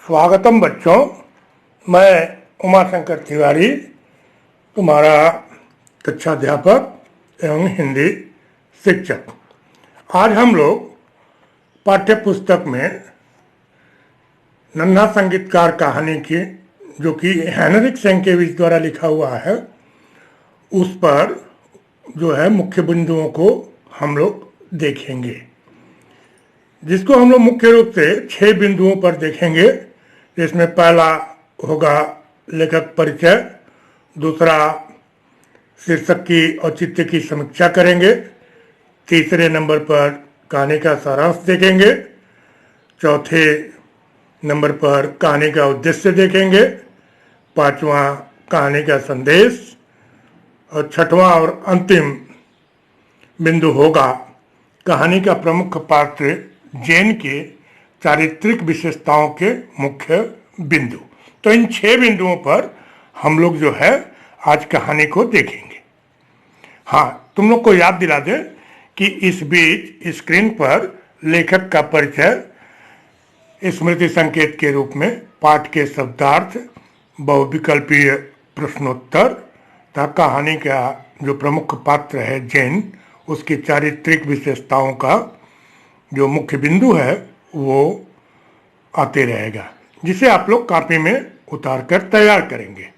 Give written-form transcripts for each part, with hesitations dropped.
स्वागतम बच्चों। मैं उमाशंकर तिवारी, तुम्हारा कक्षा अध्यापक एवं हिंदी शिक्षक। आज हम लोग पाठ्य पुस्तक में नन्हा संगीतकार कहानी की, जो कि हेनरिक सेंकेविच द्वारा लिखा हुआ है, उस पर जो है मुख्य बिंदुओं को हम लोग देखेंगे, जिसको हम लोग मुख्य रूप से 6 बिंदुओं पर देखेंगे। इसमें पहला होगा लेखक परिचय, दूसरा शीर्षक की औचित्य की समीक्षा करेंगे, तीसरे नंबर पर कहानी का सारांश देखेंगे, चौथे नंबर पर कहानी का उद्देश्य देखेंगे, पांचवा कहानी का संदेश, और छठवां और अंतिम बिंदु होगा कहानी का प्रमुख पात्र जेन के चारित्रिक विशेषताओं के मुख्य बिंदु। तो इन 6 बिंदुओं पर हम लोग जो है आज कहानी को देखेंगे। हाँ, तुम लोग को याद दिला दे कि इस बीच स्क्रीन पर लेखक का परिचय, स्मृति संकेत के रूप में पाठ के शब्दार्थ, बहुविकल्पीय प्रश्नोत्तर तथा कहानी का जो प्रमुख पात्र है जेन, उसकी चारित्रिक विशेषताओं का जो मुख्य बिंदु है वो आते रहेगा, जिसे आप लोग कॉपी में उतार कर तैयार करेंगे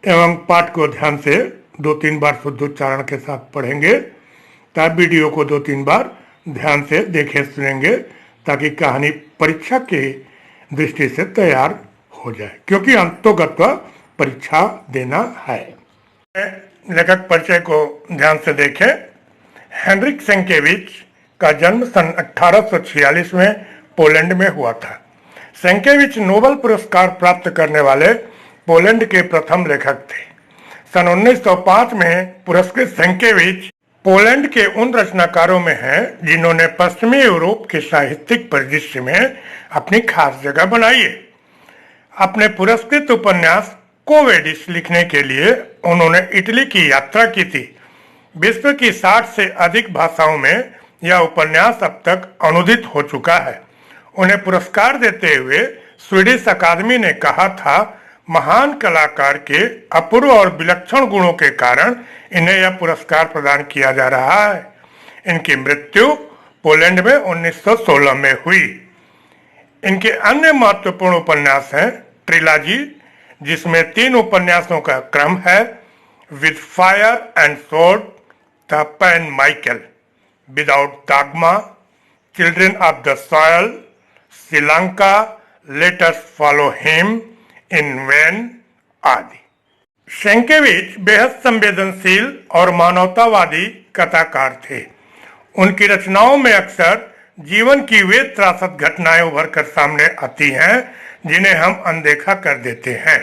एवं पाठ को ध्यान से 2-3 बार शुद्ध उच्चारण के साथ पढ़ेंगे, तब वीडियो को 2-3 बार ध्यान से देखें सुनेंगे, ताकि कहानी परीक्षा के दृष्टि से तैयार हो जाए, क्योंकि अंतोगत परीक्षा देना है। लेखक परिचय को ध्यान से देखें। हेनरिक सेंकेविच का जन्म सन 1846 में पोलैंड में हुआ था। सेंकेविच नोबेल पुरस्कार प्राप्त करने वाले पोलैंड के प्रथम लेखक थे। सन 1905 में पुरस्कृत सेंकेविच पोलैंड के उन रचनाकारों में हैं जिन्होंने पश्चिमी यूरोप के साहित्यिक परिदृश्य में अपनी खास जगह बनाई है। अपने पुरस्कृत उपन्यास कोवेडिस लिखने के लिए उन्होंने इटली की यात्रा की थी। विश्व की 60 से अधिक भाषाओं में यह उपन्यास अब तक अनुदित हो चुका है। उन्हें पुरस्कार देते हुए स्वीडिश अकादमी ने कहा था, महान कलाकार के अपूर्व और विलक्षण गुणों के कारण इन्हें यह पुरस्कार प्रदान किया जा रहा है। इनकी मृत्यु पोलैंड में 1916 में हुई। इनके अन्य महत्वपूर्ण उपन्यास हैं ट्रिलॉजी, जिसमें 3 उपन्यासों का क्रम है, with fire and sword, the pen Michael, without dogma, children of the soil, Sri Lanka, let us follow him, in van आदि। सेंकेविच बेहद संवेदनशील और मानवतावादी कथाकार थे। उनकी रचनाओं में अक्सर जीवन की वे त्रासद घटनाएं उभर कर सामने आती हैं जिन्हें हम अनदेखा कर देते हैं।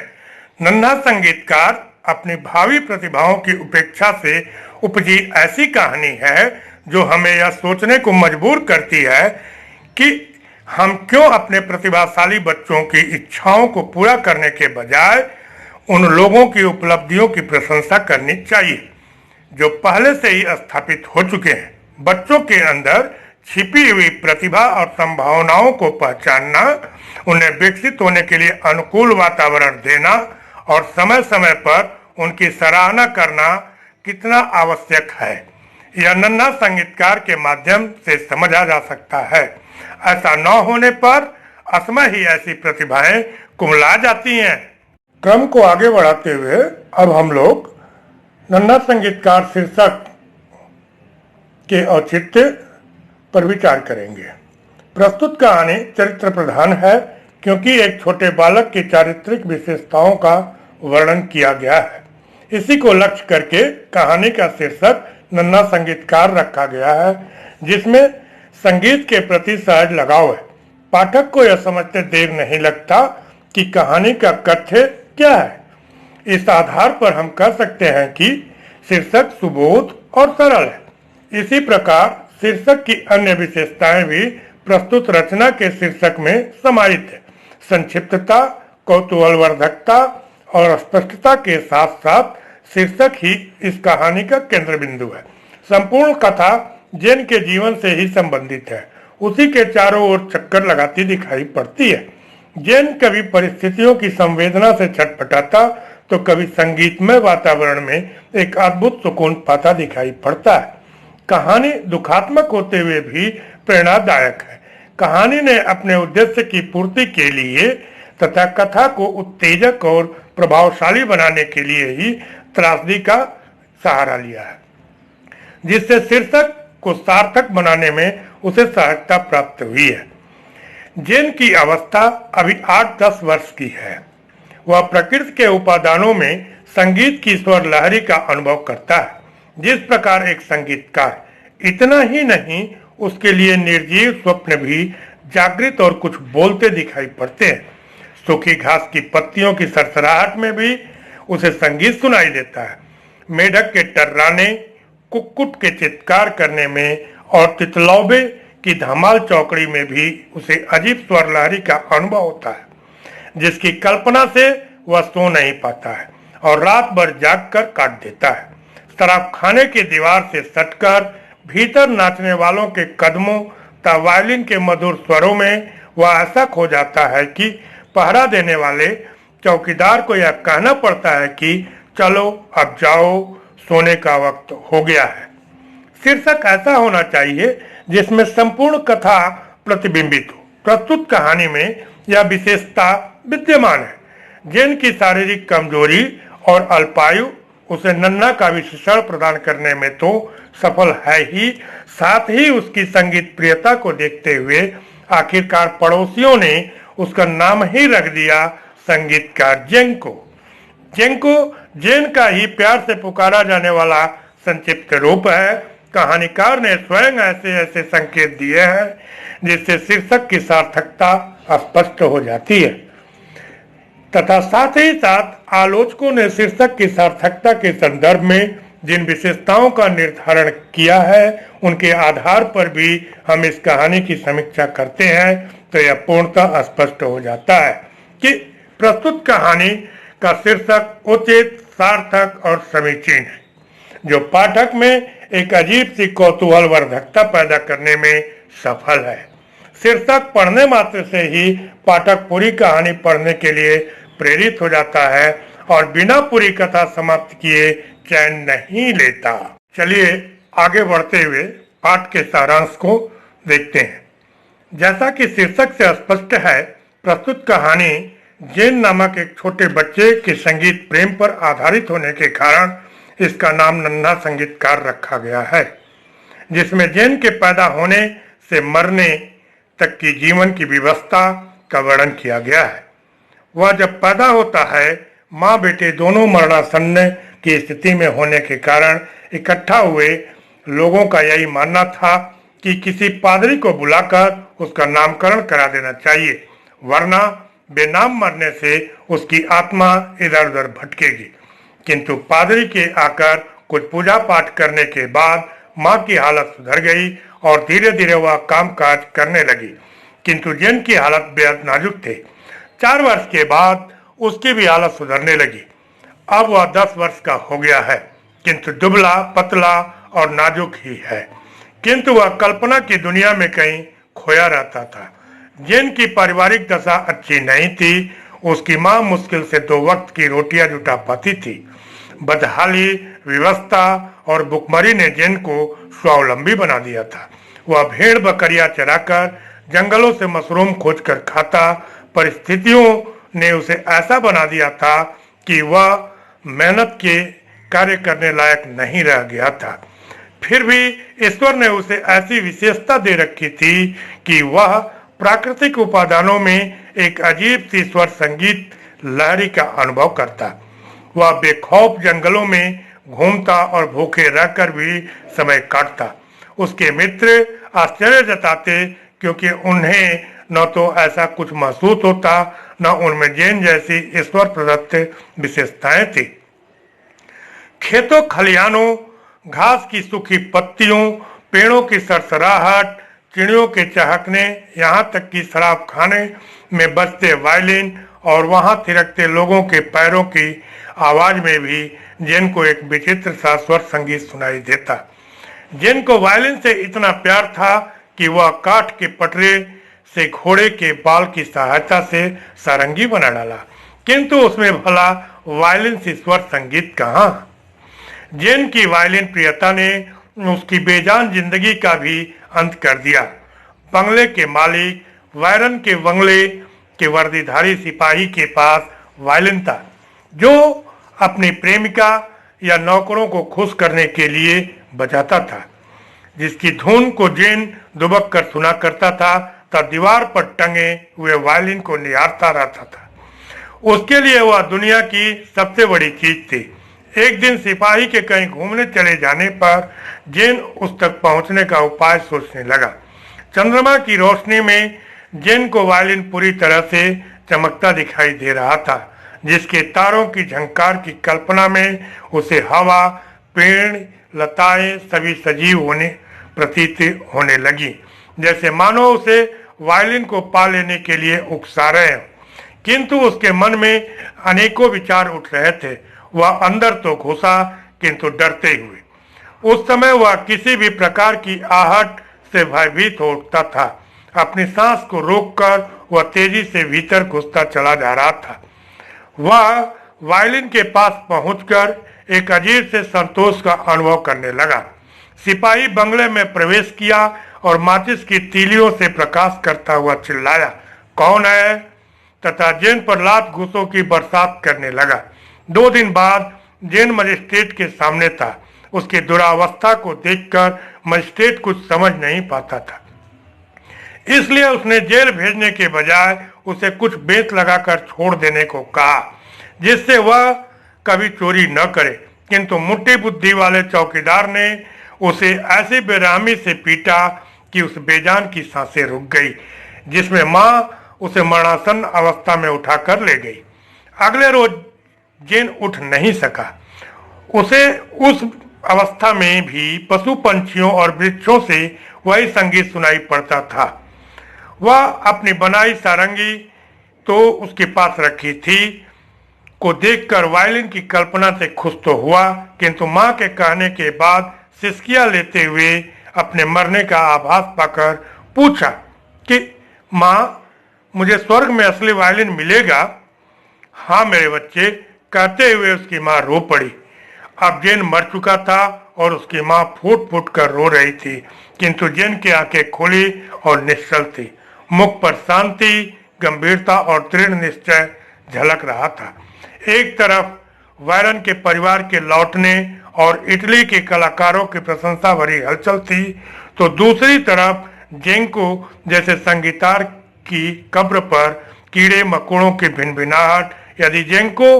नन्हा संगीतकार अपनी भावी प्रतिभाओं की उपेक्षा से उपजी ऐसी कहानी है जो हमें यह सोचने को मजबूर करती है कि हम क्यों अपने प्रतिभाशाली बच्चों की इच्छाओं को पूरा करने के बजाय उन लोगों की उपलब्धियों की प्रशंसा करनी चाहिए जो पहले से ही स्थापित हो चुके हैं। बच्चों के अंदर छिपी हुई प्रतिभा और संभावनाओं को पहचानना, उन्हें विकसित होने के लिए अनुकूल वातावरण देना और समय समय पर उनकी सराहना करना कितना आवश्यक है, यह नन्हा संगीतकार के माध्यम से समझा जा सकता है। ऐसा न होने पर असमय ही ऐसी प्रतिभाएं कुमला जाती हैं। क्रम को आगे बढ़ाते हुए अब हम लोग नन्हा संगीतकार शीर्षक के औचित्य पर विचार करेंगे। प्रस्तुत कहानी चरित्र प्रधान है, क्योंकि एक छोटे बालक की चारित्रिक विशेषताओं का वर्णन किया गया है। इसी को लक्ष्य करके कहानी का शीर्षक नन्हा संगीतकार रखा गया है, जिसमें संगीत के प्रति सहज लगाव है। पाठक को यह समझते देर नहीं लगता कि कहानी का कथ्य क्या है। इस आधार पर हम कह सकते हैं कि शीर्षक सुबोध और सरल है। इसी प्रकार शीर्षक की अन्य विशेषताएं भी प्रस्तुत रचना के शीर्षक में समाहित है। संक्षिप्तता, कौतूहलवर्धकता और स्पष्टता के साथ साथ शीर्षक ही इस कहानी का केंद्र बिंदु है। संपूर्ण कथा जेन के जीवन से ही संबंधित है, उसी के चारों ओर चक्कर लगाती दिखाई पड़ती है। जैन कभी परिस्थितियों की संवेदना से छटपटाता तो कभी संगीतमय वातावरण में एक अद्भुत सुकून पाता दिखाई पड़ता है। कहानी दुखात्मक होते हुए भी प्रेरणादायक है। कहानी ने अपने उद्देश्य की पूर्ति के लिए तथा कथा को उत्तेजक और प्रभावशाली बनाने के लिए ही त्रासदी का सहारा लिया है, जिससे शीर्षक को सार्थक बनाने में उसे सहायता प्राप्त हुई है। जैन की अवस्था अभी 8-10 वर्ष की है। वह प्रकृति के उपादानों में संगीत की स्वर लहरी का अनुभव करता है। जिस प्रकार एक संगीतकार, इतना ही नहीं उसके लिए निर्जीव स्वप्न भी जागृत और कुछ बोलते दिखाई पड़ते हैं। सूखी घास की पत्तियों की सरसराहट में भी उसे संगीत सुनाई देता है। मेढक के टर्राने, कुक्कुट के चित्कार करने में और तितलौबे की धमाल चौकड़ी में भी उसे अजीब स्वर लहरी का अनुभव होता है, जिसकी कल्पना से वह सो नहीं पाता है और रात भर जाग कर काट देता है। शराब खाने की दीवार से सटकर भीतर नाचने वालों के कदमों तथा वायलिन के मधुर स्वरों में वह ऐसा खो जाता है कि पहरा देने वाले चौकीदार को यह कहना पड़ता है कि चलो अब जाओ, सोने का वक्त हो गया है। शीर्षक ऐसा होना चाहिए जिसमें संपूर्ण कथा प्रतिबिंबित हो। प्रस्तुत कहानी में यह विशेषता विद्यमान है। जैन की शारीरिक कमजोरी और अल्पायु उसे नन्हा का विशेषण प्रदान करने में तो सफल है ही, साथ ही उसकी संगीत प्रियता को देखते हुए आखिरकार पड़ोसियों ने उसका नाम ही रख दिया संगीतकार जेंको। जेंको जैन का ही प्यार से पुकारा जाने वाला संक्षिप्त रूप है। कहानीकार ने स्वयं ऐसे ऐसे संकेत दिए हैं जिससे शीर्षक की सार्थकता स्पष्ट हो जाती है, तथा साथ ही साथ आलोचकों ने शीर्षक की सार्थकता के संदर्भ में जिन विशेषताओं का निर्धारण किया है उनके आधार पर भी हम इस कहानी की समीक्षा करते हैं तो यह पूर्णतः स्पष्ट हो जाता है कि प्रस्तुत कहानी का शीर्षक उचित, सार्थक और समीचीन है, जो पाठक में एक अजीब सी कौतूहल वर्धकता पैदा करने में सफल है। शीर्षक पढ़ने मात्र से ही पाठक पूरी कहानी पढ़ने के लिए प्रेरित हो जाता है और बिना पूरी कथा समाप्त किए चैन नहीं लेता। चलिए आगे बढ़ते हुए पाठ के सारांश को देखते हैं। जैसा कि शीर्षक से स्पष्ट है, प्रस्तुत कहानी जैन नामक एक छोटे बच्चे के संगीत प्रेम पर आधारित होने के कारण इसका नाम नन्हा संगीतकार रखा गया है, जिसमें जैन के पैदा होने से मरने तक की जीवन की व्यवस्था का वर्णन किया गया है। वह जब पैदा होता है, माँ बेटे दोनों मरणासन्न की स्थिति में होने के कारण इकट्ठा हुए लोगों का यही मानना था कि किसी पादरी को बुलाकर उसका नामकरण करा देना चाहिए, वरना बेनाम मरने से उसकी आत्मा इधर उधर भटकेगी। किंतु पादरी के आकर कुछ पूजा पाठ करने के बाद माँ की हालत सुधर गई और धीरे धीरे वह काम काज करने लगी। किंतु जैन की हालत बेहद नाजुक थे। 4 वर्ष के बाद उसकी भी हालत सुधरने लगी। अब वह 10 वर्ष का हो गया है, किंतु दुबला पतला और नाजुक ही है। किंतु वह कल्पना की दुनिया में कहीं खोया रहता था। जैन की पारिवारिक दशा अच्छी नहीं थी। उसकी माँ मुश्किल से 2 वक्त की रोटियां जुटा पाती थी। बदहाली, व्यवस्था और भुखमरी ने जैन को स्वावलंबी बना दिया था। वह भेड़ बकरियां चराकर जंगलों से मशरूम खोजकर खाता। परिस्थितियों ने उसे ऐसा बना दिया था कि वह मेहनत के कार्य करने लायक नहीं रह गया था। फिर भी ईश्वर ने उसे ऐसी विशेषता दे रखी थी कि वह प्राकृतिक उपादानों में एक अजीब सी स्वर संगीत लहरी का अनुभव करता। वह बेखौफ जंगलों में घूमता और भूखे रहकर भी समय काटता। उसके मित्र आश्चर्य जताते क्योंकि उन्हें न तो ऐसा कुछ महसूस होता, न उनमें जैन जैसी ईश्वर प्रदत्त विशेषताएं थी। खेतों खलिहानों, घास की सूखी पत्तियों, पेड़ों की सरसराहट, चिड़ियों के चहकने, यहाँ तक कि शराब खाने में बजते वायलिन और वहाँ थिरकते लोगों के पैरों की आवाज में भी जैन को एक विचित्र सा स्वर संगीत सुनाई देता। जैन को वायलिन से इतना प्यार था कि वह काठ के पटरे से घोड़े के बाल की सहायता से सारंगी बना डाला, किंतु उसमें भला वायलिन से स्वर संगीत कहाँ। जेन की वायलिन प्रियता ने उसकी बेजान जिंदगी का भी अंत कर दिया। बंगले के मालिक वायरन के बंगले के वर्दीधारी सिपाही के पास वायलिन था, जो अपनी प्रेमिका या नौकरों को खुश करने के लिए बजाता था, जिसकी धुन को जेन दुबक कर सुना करता था तब दीवार पर टंगे हुए वायलिन को निहारता रहता था। उसके लिए वह दुनिया की सबसे बड़ी चीज थी। एक दिन सिपाही के कहीं घूमने चले जाने पर जेन उस तक पहुंचने का उपाय सोचने लगा। चंद्रमा की रोशनी में जेन को वायलिन पूरी तरह से चमकता दिखाई दे रहा था, जिसके तारों की झंकार की कल्पना में उसे हवा, पेड़, लताएं सभी सजीव होने प्रतीत होने लगी, जैसे मानो उसे वायलिन को पा लेने के लिए उकसा रहे हैं। किंतु उसके मन में अनेकों विचार उठ रहे थे। वह अंदर तो घुसा, किंतु डरते हुए। उस समय वह किसी भी प्रकार की आहट से भयभीत हो उठता था। अपनी सांस को रोककर वह तेजी से भीतर घुसता चला जा रहा था। वह वायलिन के पास पहुंचकर एक अजीब से संतोष का अनुभव करने लगा। सिपाही बंगले में प्रवेश किया और माचिस की तीलियों से प्रकाश करता हुआ चिल्लाया, कौन है? तथा जेन पर लात घूसों की बरसात करने लगा। 2 दिन बाद जेन मजिस्ट्रेट के सामने था। उसकी दुरावस्था को देखकर मजिस्ट्रेट कुछ समझ नहीं पाता था, इसलिए उसने जेल भेजने के बजाय उसे कुछ बेंत लगाकर छोड़ देने को कहा, जिससे वह कभी चोरी न करे। किंतु मुट्ठी बुद्धि वाले चौकीदार ने उसे ऐसी बेरहमी से पीटा कि उस बेजान की सांसें रुक गई, जिसमें माँ उसे मरणासन अवस्था में उठाकर ले गई। अगले रोज जेन उठ नहीं सका। उसे उस अवस्था में भी पशु पंछियों और वृक्षों से वही संगीत सुनाई पड़ता था। वह अपनी बनाई सारंगी तो उसके पास रखी थी को देखकर वायलिन की कल्पना से खुश तो हुआ, किंतु माँ के कहने के बाद सिसकियां लेते हुए अपने मरने का आभास पाकर पूछा कि माँ, मुझे स्वर्ग में असली वायलिन मिलेगा? हाँ मेरे बच्चे, कहते हुए उसकी माँ रो पड़ी। अब जेन मर चुका था और उसकी माँ फूट फूट कर रो रही थी, किंतु जेन की आंखें खुली और निश्चल थी। मुख पर शांति, गंभीरता और दृढ़ निश्चय झलक रहा था। एक तरफ वायरन के परिवार के लौटने और इटली के कलाकारों की प्रशंसा भरी हलचल थी, तो दूसरी तरफ जेंको जैसे संगीतकार की कब्र पर कीड़े मकोड़ों की भिनभिनाहट। यदि जेंको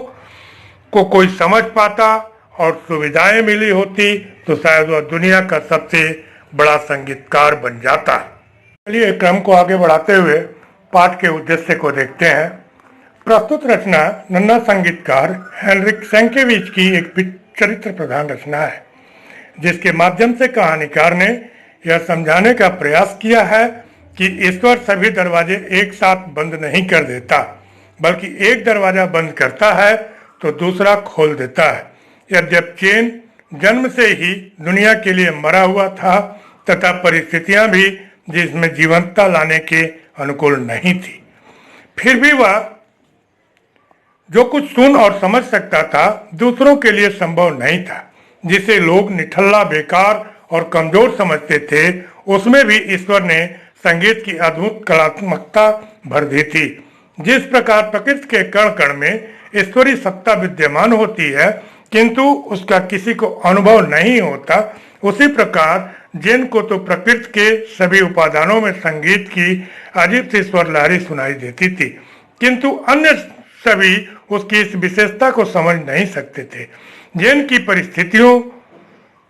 को कोई समझ पाता और सुविधाएं मिली होती तो शायद वह दुनिया का सबसे बड़ा संगीतकार बन जाता। चलिए क्रम को आगे बढ़ाते हुए पाठ के उद्देश्य को देखते हैं। प्रस्तुत रचना नन्हा संगीतकार हेनरिक सेंकेविच की एक चरित्र प्रधान रचना है, जिसके माध्यम से कहानीकार ने यह समझाने का प्रयास किया है कि ईश्वर सभी दरवाजे एक साथ बंद नहीं कर देता, बल्कि एक दरवाजा बंद करता है तो दूसरा खोल देता है। यद्यपि जेन जन्म से ही दुनिया के लिए मरा हुआ था तथा परिस्थितियां भी जिसमें जीवंतता लाने के अनुकूल नहीं थी, फिर भी वह जो कुछ सुन और समझ सकता था दूसरों के लिए संभव नहीं था। जिसे लोग निठल्ला, बेकार और कमजोर समझते थे, उसमें भी ईश्वर ने संगीत की अद्भुत कलात्मकता भर दी थी। जिस प्रकार प्रकृति के कण कण में ईश्वरीय सत्ता विद्यमान होती है, किंतु उसका किसी को अनुभव नहीं होता, उसी प्रकार जेन को तो प्रकृति के सभी उपादानों में संगीत की अजीब सी स्वर लहरी सुनाई देती थी, किंतु अन्य सभी उसकी इस विशेषता को समझ नहीं सकते थे। जेन की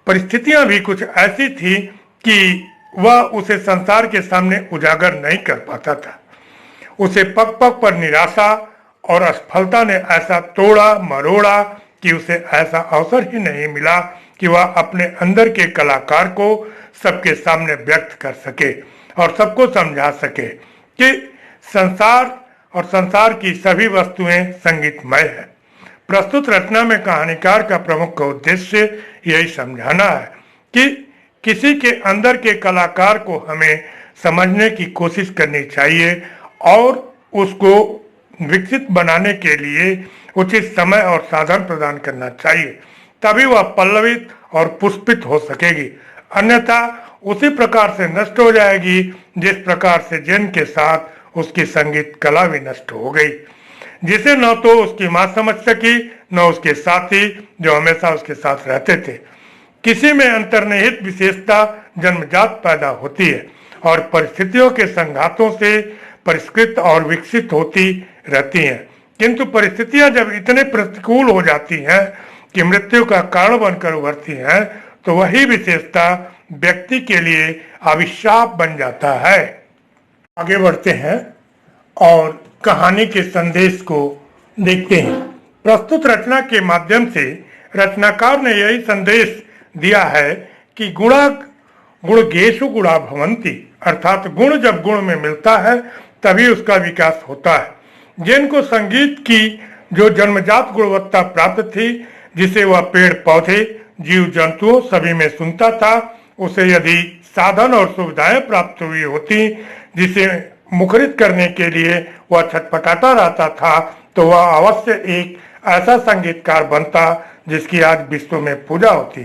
परिस्थितियां भी कुछ ऐसी थी कि वह उसे संसार के सामने उजागर नहीं कर पाता था। उसे पग पग पर निराशा और असफलता ने ऐसा तोड़ा मरोड़ा कि उसे ऐसा अवसर ही नहीं मिला कि वह अपने अंदर के कलाकार को सबके सामने व्यक्त कर सके और सबको समझा सके कि संसार और संसार की सभी वस्तुएं संगीतमय है। प्रस्तुत रचना में कहानीकार का प्रमुख उद्देश्य यही समझाना है कि किसी के अंदर के कलाकार को हमें समझने की कोशिश करनी चाहिए और उसको विकसित बनाने के लिए उचित समय और साधन प्रदान करना चाहिए, तभी वह पल्लवित और पुष्पित हो सकेगी। अन्यथा उसी प्रकार से नष्ट हो जाएगी जिस प्रकार से जैन के साथ उसकी संगीत कला भी नष्ट हो गई, जिसे न तो उसकी मां समझ सकी न उसके साथी जो हमेशा उसके साथ रहते थे। किसी में अंतर्निहित विशेषता जन्मजात पैदा होती है और परिस्थितियों के संघातों से परिष्कृत और विकसित होती रहती हैं, किंतु परिस्थितियां जब इतने प्रतिकूल हो जाती हैं कि मृत्यु का कारण बनकर उभरती हैं, तो वही विशेषता व्यक्ति के लिए अभिशाप बन जाता है। आगे बढ़ते हैं और कहानी के संदेश को देखते हैं। प्रस्तुत रचना के माध्यम से रचनाकार ने यही संदेश दिया है कि गुणगेषु गुणा भवन्ति, अर्थात गुण जब गुण में मिलता है तभी उसका विकास होता है। जैन को संगीत की जो जन्मजात गुणवत्ता प्राप्त थी, जिसे वह पेड़ पौधे जीव जंतुओं सभी में सुनता था, उसे यदि साधन और सुविधाएं प्राप्त हुई होती जिसे मुखरित करने के लिए वह छटपटाता रहता था, तो वह अवश्य एक ऐसा संगीतकार बनता जिसकी आज विश्व में पूजा होती।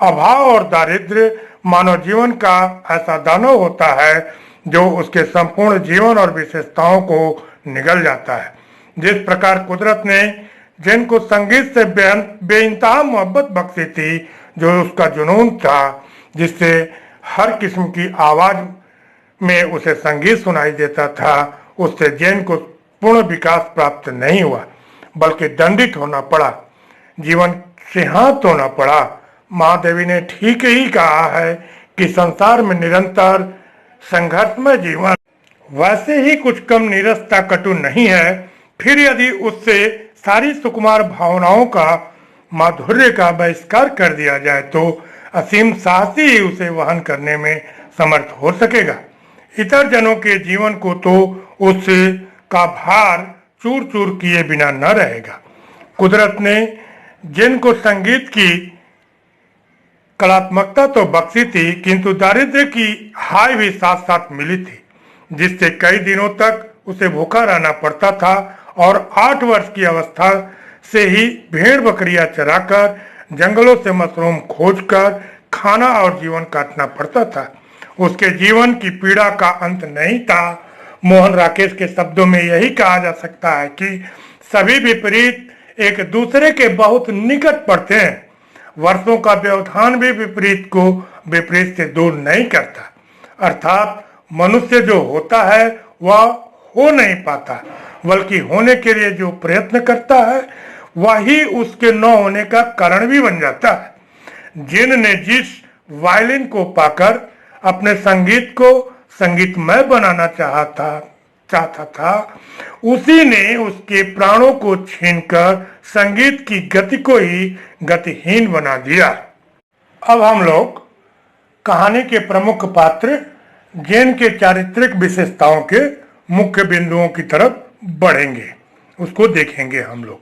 अभाव और दारिद्र्य मानव जीवन का ऐसा दानव होता है जो उसके संपूर्ण जीवन और विशेषताओं को निगल जाता है। जिस प्रकार कुदरत ने जैन को संगीत से बेइंतहा मोहब्बत बख्शी थी, जो उसका जुनून था, जिससे हर किस्म की आवाज में उसे संगीत सुनाई देता था, उससे जैन को पूर्ण विकास प्राप्त नहीं हुआ बल्कि दंडित होना पड़ा, जीवन से हाथ धोना पड़ा। महादेवी ने ठीक ही कहा है कि संसार में निरंतर संघर्षमय जीवन वैसे ही कुछ कम निरस्ता कटु नहीं है। फिर यदि उससे सारी सुकुमार भावनाओं का माधुर्य का बहिष्कार कर दिया जाए तो असीम साहसी ही उसे वहन करने में समर्थ हो सकेगा। इतर जनों के जीवन को तो उससे का भार चूर चूर किए बिना न रहेगा। कुदरत ने जिनको संगीत की कलात्मकता तो बख्शी थी, किंतु दारिद्र्य की हाय भी साथ साथ मिली थी, जिससे कई दिनों तक उसे भूखा रहना पड़ता था और 8 वर्ष की अवस्था से ही भेड़ बकरियां चराकर जंगलों से मशरूम खोजकर खाना और जीवन काटना पड़ता था। उसके जीवन की पीड़ा का अंत नहीं था। मोहन राकेश के शब्दों में यही कहा जा सकता है कि सभी विपरीत एक दूसरे के बहुत निकट पड़ते हैं। वर्षों का व्यवधान भी विपरीत को विपरीत से दूर नहीं करता, अर्थात मनुष्य जो होता है वह हो नहीं पाता, बल्कि होने के लिए जो प्रयत्न करता है वही उसके न होने का कारण भी बन जाता है। जिन ने जिस वायलिन को पाकर अपने संगीत को संगीतमय बनाना चाहता था, उसी ने उसके प्राणों को छीनकर संगीत की गति को ही गतिहीन बना दिया। अब हम लोग कहानी के प्रमुख पात्र जैन के चारित्रिक विशेषताओं के मुख्य बिंदुओं की तरफ बढ़ेंगे, उसको देखेंगे हम लोग।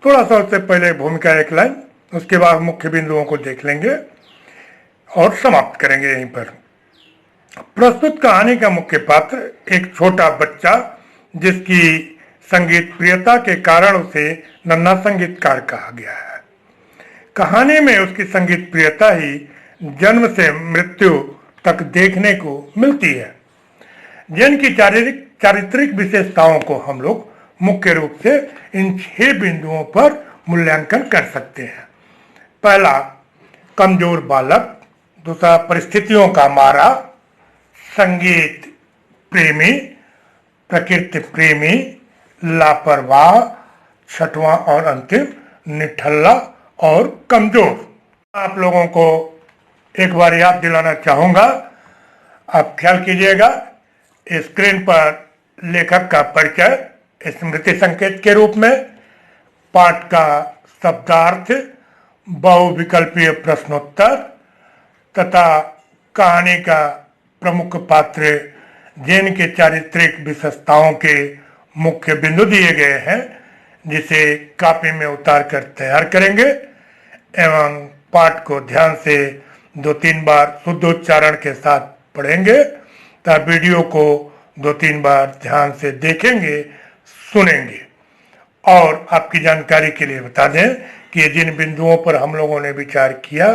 थोड़ा सा उससे पहले भूमिका एक लाइन, उसके बाद मुख्य बिंदुओं को देख लेंगे और समाप्त करेंगे यहीं पर। प्रस्तुत कहानी का मुख्य पात्र एक छोटा बच्चा, जिसकी संगीत प्रियता के कारण उसे नन्हा संगीतकार कहा गया है। कहानी में उसकी संगीत प्रियता ही जन्म से मृत्यु तक देखने को मिलती है। जैन की चारित्रिक विशेषताओं को हम लोग मुख्य रूप से इन 6 बिंदुओं पर मूल्यांकन कर सकते हैं। पहला, कमजोर बालक। दूसरा, परिस्थितियों का मारा। संगीत प्रेमी, प्रकृति प्रेमी, लापरवाह। छठवां और अंतिम, निठल्ला और कमजोर। आप लोगों को एक बार याद दिलाना चाहूंगा, आप ख्याल कीजिएगा, स्क्रीन पर लेखक का परिचय स्मृति संकेत के रूप में, पाठ का शब्दार्थ, बहुविकल्पीय प्रश्नोत्तर तथा कहानी का प्रमुख पात्र जैन के चारित्रिक विशेषताओं के मुख्य बिंदु दिए गए हैं, जिसे कॉपी में उतार कर तैयार करेंगे एवं पाठ को ध्यान से 2-3 बार शुद्ध उच्चारण के साथ पढ़ेंगे वीडियो को 2-3 बार ध्यान से देखेंगे, सुनेंगे। और आपकी जानकारी के लिए बता दें कि ये जिन बिंदुओं पर हम लोगों ने विचार किया,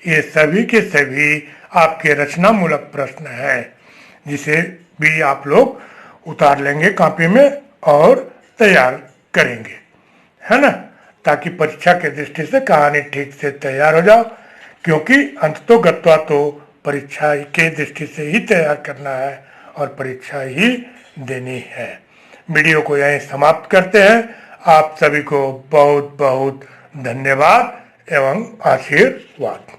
ये सभी के सभी आपके रचनामूलक प्रश्न हैं, जिसे भी आप लोग उतार लेंगे कॉपी में और तैयार करेंगे, है ना, ताकि परीक्षा के दृष्टि से कहानी ठीक से तैयार हो जाओ। क्योंकि अंततोगत्वा तो परीक्षा के दृष्टि से ही तैयार करना है और परीक्षा ही देनी है। वीडियो को यहीं समाप्त करते हैं। आप सभी को बहुत बहुत धन्यवाद एवं आशीर्वाद।